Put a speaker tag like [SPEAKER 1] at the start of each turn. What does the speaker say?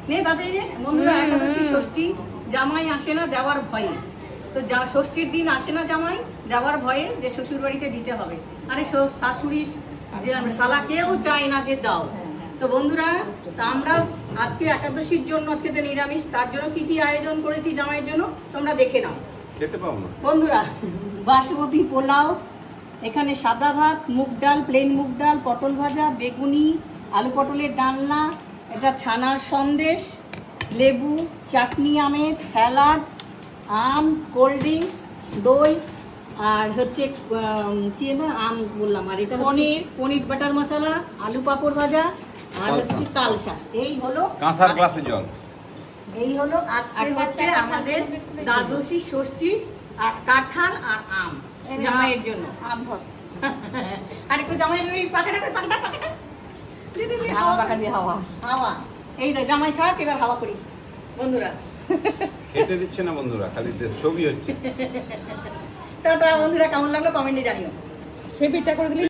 [SPEAKER 1] নে তাদের বন্ধুরা, একাদশী ষষ্ঠী জামাই আসে না দেওয়ার ভয়ে। তো ষষ্ঠীর দিন আসে না জামাই দেওয়ার ভয়ে, যে শ্বশুর বাড়িতে দিতে হবে। আরে শাশুড়ি যে শালা কেউ চায় না যে দাও। তো বন্ধুরা, আমরা আজকে একাদশীর জন্য, আজকে তো নিরামিষ, তার জন্য কি কি আয়োজন করেছি জামাইয়ের জন্য তোমরা দেখে নাও।
[SPEAKER 2] খেতে পাবো না
[SPEAKER 1] বন্ধুরা, বাসমতি পোলাও, এখানে সাদা ভাত, মুগ ডাল, প্লেন মুগ ডাল, পটল ভাজা, বেগুনি, আলু পটলের ডালনা, এটা ছানার সন্দেশ, লেবু, চাটনি আমের, স্যালাড, আম, কোল্ড ড্রিঙ্কস, দই, আর হচ্ছে কি না আম বললাম, আর এটা পনির বাটার মশলা, আলু পাঁপড় ভাজা, আর হচ্ছে তালসা। এই হলো
[SPEAKER 2] কাঁসার গ্লাসে জল।
[SPEAKER 1] এই হলো আজকে হচ্ছে আমাদের দ্বাদশী ষষ্ঠী, আর কাঁঠাল আর আম জামাইয়ের জন্য।
[SPEAKER 3] আম ভর
[SPEAKER 1] আর একটু জামাইয়ের ওই পাখাটা
[SPEAKER 3] হাওয়া পাকা দিয়ে হাওয়া
[SPEAKER 1] হাওয়া। এই তো জামাই খাক, এবার হাওয়া করি বন্ধুরা।
[SPEAKER 2] খেতে দিচ্ছে না বন্ধুরা, খালি ছবি হচ্ছে।
[SPEAKER 1] টাটা বন্ধুরা, কেমন লাগলো কমেন্টে জানিও।
[SPEAKER 3] সে পিঠা করে দিলি।